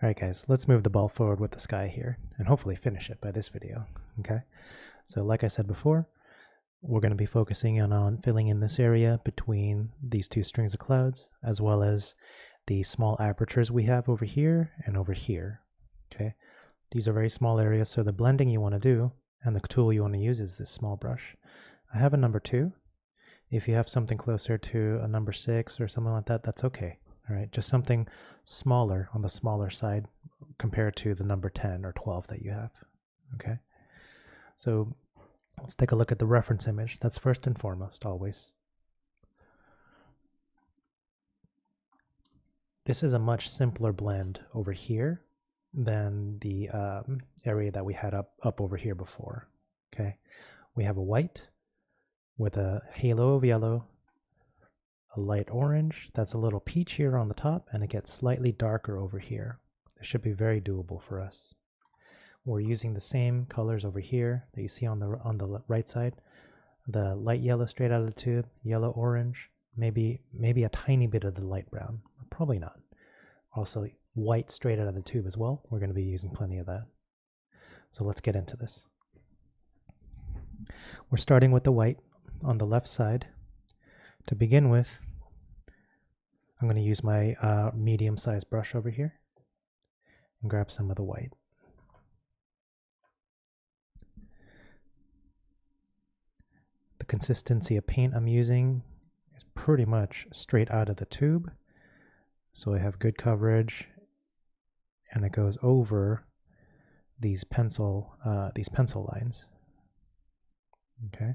Alright guys, let's move the ball forward with the sky here and hopefully finish it by this video. Okay, so like I said before, we're going to be focusing on filling in this area between these two strings of clouds, as well as the small apertures we have over here and over here. Okay, these are very small areas, so the blending you want to do and the tool you want to use is this small brush. I have a number 2. If you have something closer to a number 6 or something like that, that's okay. All right, just something smaller on the smaller side compared to the number 10 or 12 that you have. Okay, so let's take a look at the reference image. That's first and foremost, always. This is a much simpler blend over here than the area that we had up over here before. Okay, we have a white with a halo of yellow, a light orange, that's a little peach here on the top, and it gets slightly darker over here. This should be very doable for us. We're using the same colors over here that you see on the right side. The light yellow straight out of the tube, yellow orange, maybe a tiny bit of the light brown, probably not. Also white straight out of the tube as well. We're going to be using plenty of that. So let's get into this. We're starting with the white on the left side. To begin with, I'm going to use my medium-sized brush over here and grab some of the white. The consistency of paint I'm using is pretty much straight out of the tube, so I have good coverage, and it goes over these pencil lines. Okay.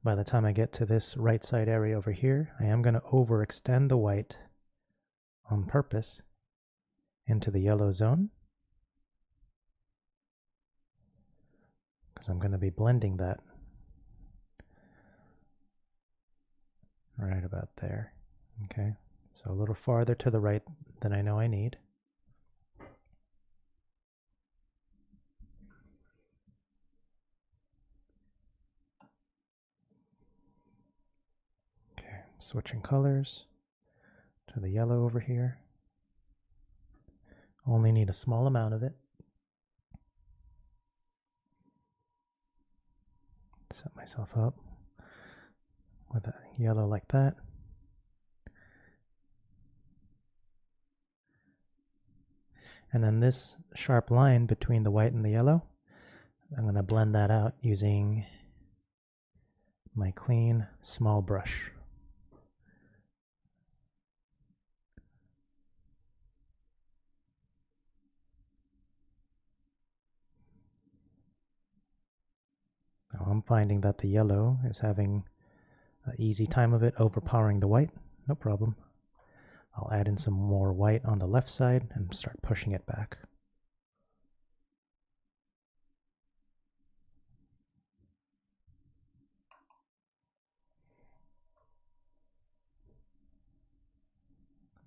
By the time I get to this right side area over here, I am going to overextend the white on purpose into the yellow zone, because I'm going to be blending that right about there. Okay, so a little farther to the right than I know I need. Switching colors to the yellow over here. Only need a small amount of it. Set myself up with a yellow like that. And then this sharp line between the white and the yellow, I'm going to blend that out using my clean small brush. Now I'm finding that the yellow is having an easy time of it overpowering the white. No problem. I'll add in some more white on the left side and start pushing it back.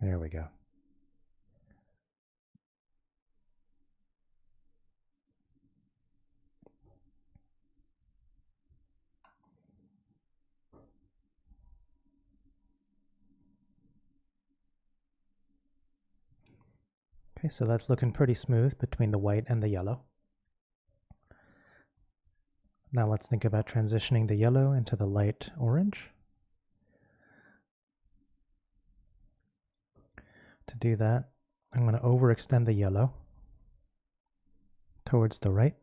There we go. Okay, so that's looking pretty smooth between the white and the yellow. Now let's think about transitioning the yellow into the light orange. To do that, I'm going to overextend the yellow towards the right,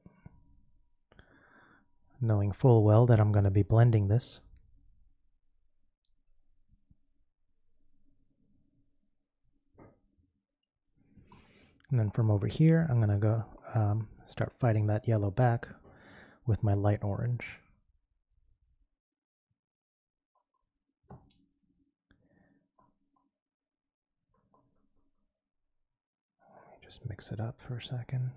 knowing full well that I'm going to be blending this. And then from over here, I'm going to go start fighting that yellow back with my light orange. Let me just mix it up for a second.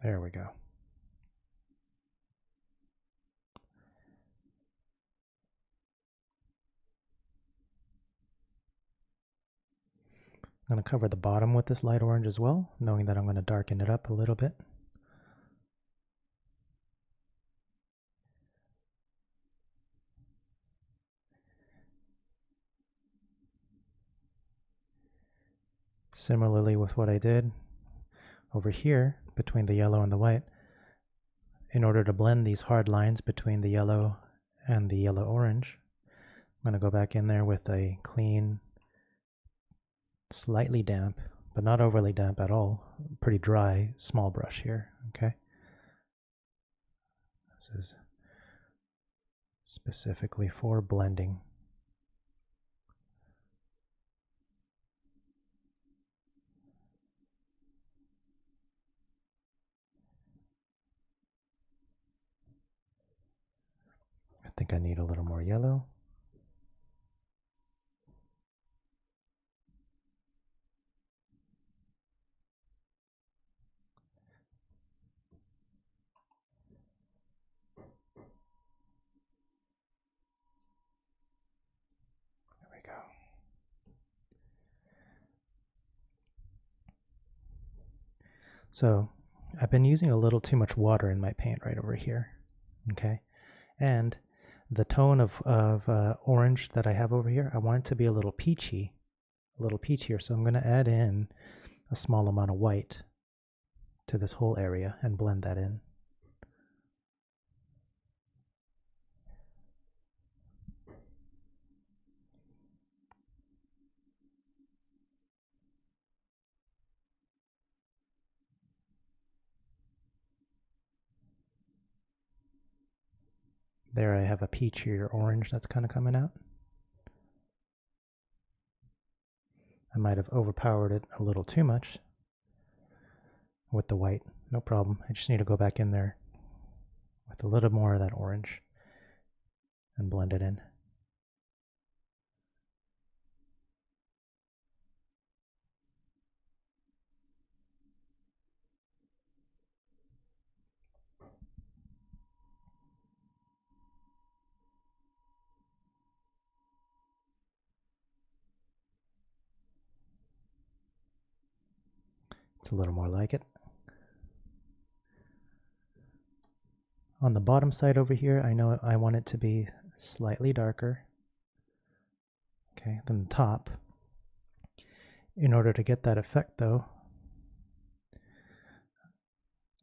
There we go. I'm going to cover the bottom with this light orange as well, knowing that I'm going to darken it up a little bit. Similarly with what I did over here between the yellow and the white, in order to blend these hard lines between the yellow and the yellow-orange, I'm going to go back in there with a clean, slightly damp, but not overly damp at all, pretty dry, small brush here, okay? This is specifically for blending. I think I need a little more yellow. There we go. So I've been using a little too much water in my paint right over here, okay? And the tone of orange that I have over here, I want it to be a little peachy, so I'm going to add in a small amount of white to this whole area and blend that in. There I have a peachier orange that's kind of coming out. I might have overpowered it a little too much with the white. No problem. I just need to go back in there with a little more of that orange and blend it in. It's a little more like it. On the bottom side over here, I know I want it to be slightly darker, okay, than the top. In order to get that effect though,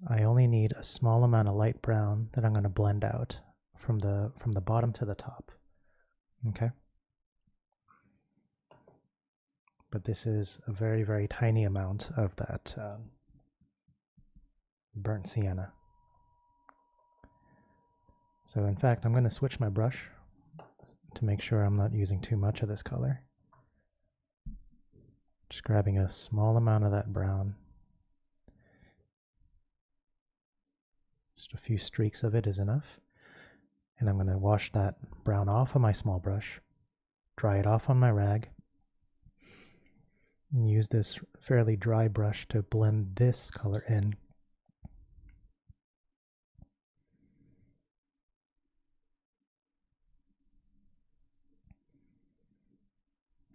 I only need a small amount of light brown that I'm going to blend out from the bottom to the top, okay? But this is a very, very tiny amount of that burnt sienna. So in fact, I'm going to switch my brush to make sure I'm not using too much of this color. Just grabbing a small amount of that brown. Just a few streaks of it is enough. And I'm going to wash that brown off of my small brush, dry it off on my rag, and use this fairly dry brush to blend this color in.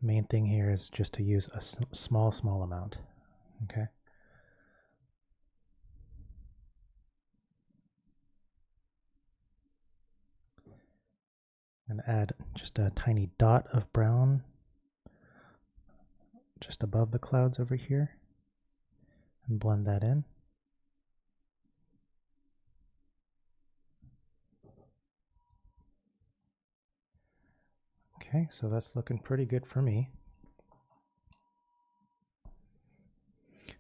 Main thing here is just to use a small amount, okay? And add just a tiny dot of brown just above the clouds over here and blend that in. Okay, so that's looking pretty good for me.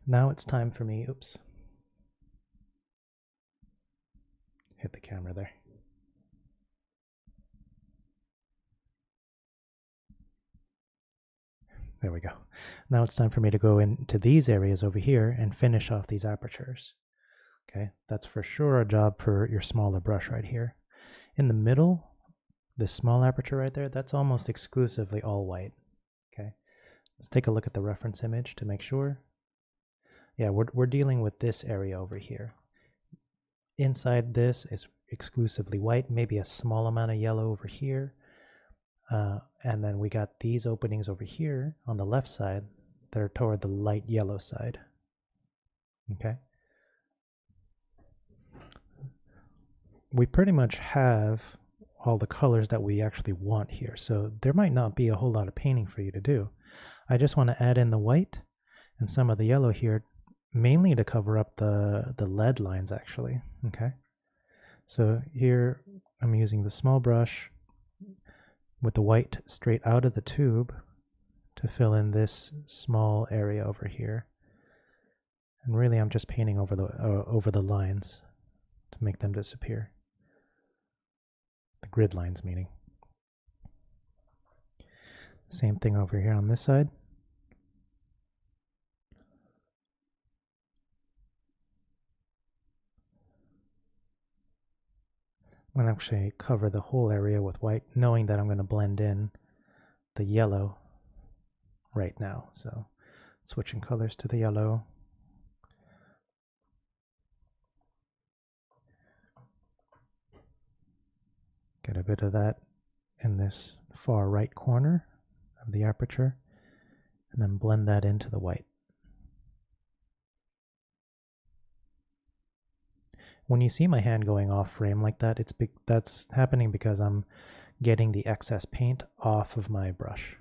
Now it's time for me, oops, hit the camera there. There we go. Now it's time for me to go into these areas over here and finish off these apertures. Okay, that's for sure a job for your smaller brush right here. In the middle, this small aperture right there, that's almost exclusively all white. Okay, let's take a look at the reference image to make sure. Yeah, we're dealing with this area over here. Inside this is exclusively white, maybe a small amount of yellow over here. And then we got these openings over here on the left side. they're toward the light yellow side. Okay. We pretty much have all the colors that we actually want here, so there might not be a whole lot of painting for you to do. I just want to add in the white and some of the yellow here, mainly to cover up the lead lines actually. Okay. So here I'm using the small brush with the white straight out of the tube to fill in this small area over here. And really I'm just painting over the lines to make them disappear. The grid lines meaning. Same thing over here on this side. I'm going to actually cover the whole area with white, knowing that I'm going to blend in the yellow right now. So switching colors to the yellow. Get a bit of that in this far right corner of the aperture, and then blend that into the white. When you see my hand going off frame like that, that's happening because I'm getting the excess paint off of my brush.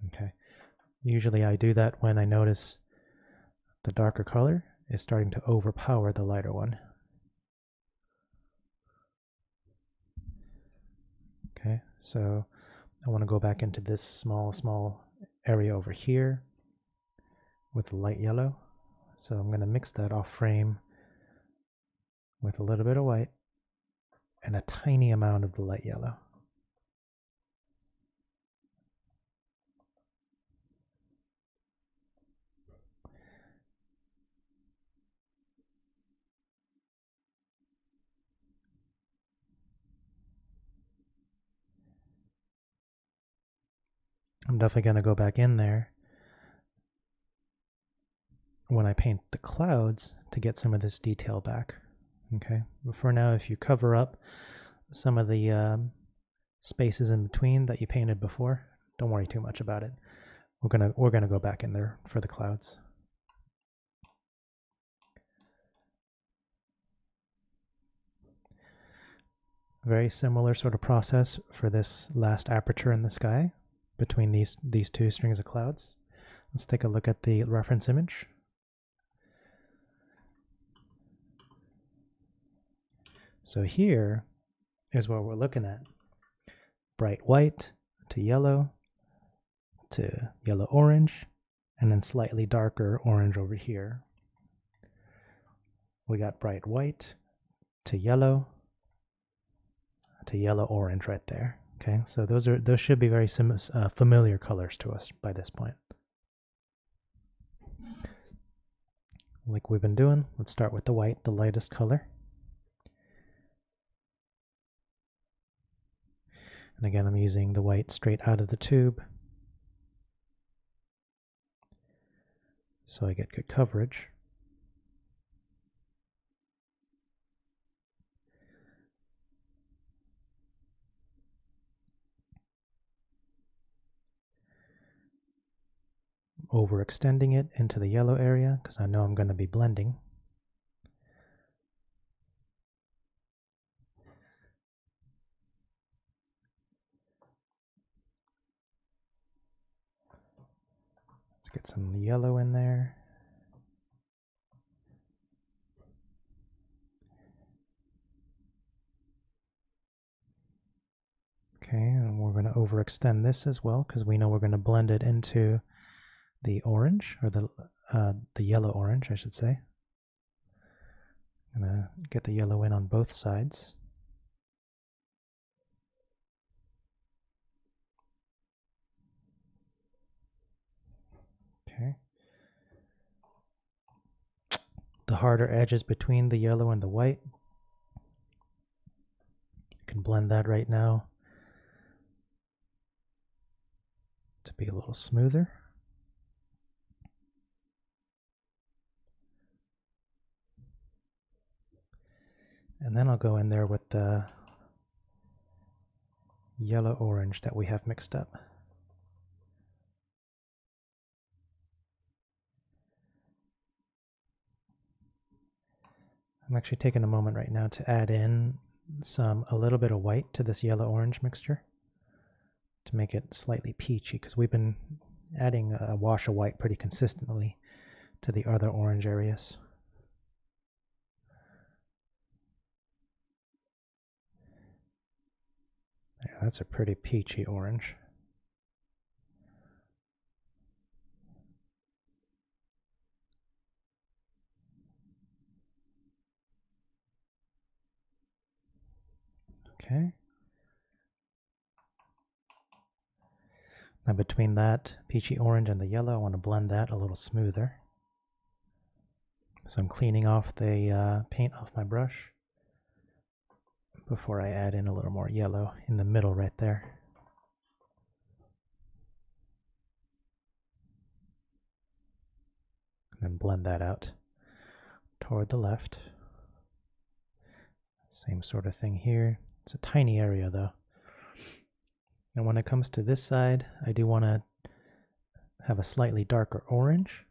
Okay. Usually I do that when I notice the darker color is starting to overpower the lighter one. Okay, so I want to go back into this small area over here with the light yellow. So I'm going to mix that off frame with a little bit of white and a tiny amount of the light yellow. I'm definitely going to go back in there when I paint the clouds to get some of this detail back. Okay, but for now, if you cover up some of the spaces in between that you painted before, don't worry too much about it. We're gonna go back in there for the clouds. Very similar sort of process for this last aperture in the sky between these two strings of clouds. Let's take a look at the reference image. So here is what we're looking at. Bright white to yellow orange, and then slightly darker orange over here. We got bright white to yellow orange right there. Okay, so those should be very familiar colors to us by this point. Like we've been doing, let's start with the white, the lightest color. And again, I'm using the white straight out of the tube, so I get good coverage. Overextending it into the yellow area because I know I'm going to be blending. Let's get some yellow in there. Okay, and we're going to overextend this as well because we know we're going to blend it into the orange, or the yellow orange, I should say. I'm going to get the yellow in on both sides. Okay. The harder edges between the yellow and the white. You can blend that right now to be a little smoother. And then I'll go in there with the yellow orange that we have mixed up. I'm actually taking a moment right now to add in a little bit of white to this yellow-orange mixture to make it slightly peachy, because we've been adding a wash of white pretty consistently to the other orange areas. There, that's a pretty peachy orange. Okay. Now between that peachy orange and the yellow, I want to blend that a little smoother. So I'm cleaning off the paint off my brush before I add in a little more yellow in the middle right there. And then blend that out toward the left. Same sort of thing here. It's a tiny area though. And when it comes to this side, I do want to have a slightly darker orange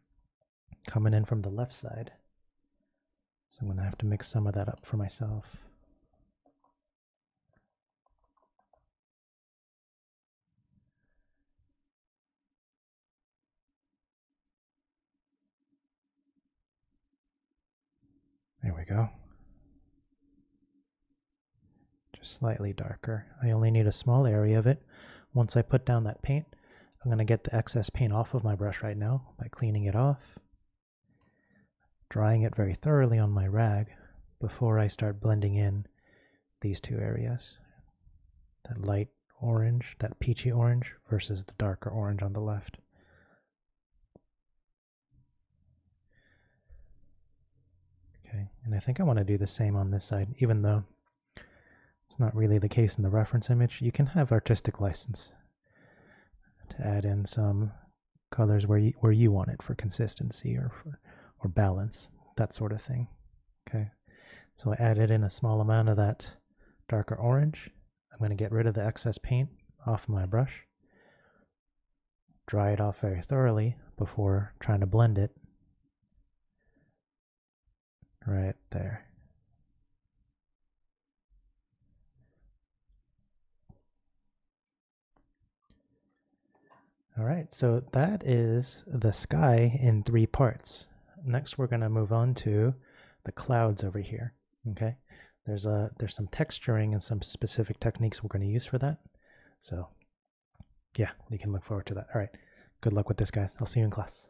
coming in from the left side. So I'm going to have to mix some of that up for myself. There we go. Just slightly darker. I only need a small area of it. Once I put down that paint, I'm going to get the excess paint off of my brush right now by cleaning it off, drying it very thoroughly on my rag before I start blending in these two areas. That light orange, that peachy orange versus the darker orange on the left. Okay, and I think I want to do the same on this side, even though it's not really the case in the reference image. You can have artistic license to add in some colors where you want it for consistency or balance, that sort of thing. Okay, so I added in a small amount of that darker orange. I'm going to get rid of the excess paint off my brush, dry it off very thoroughly before trying to blend it. Right there. All right, so that is the sky in 3 parts. Next, we're going to move on to the clouds over here. Okay, there's some texturing and some specific techniques we're going to use for that. So yeah, you can look forward to that. All right, good luck with this, guys. I'll see you in class.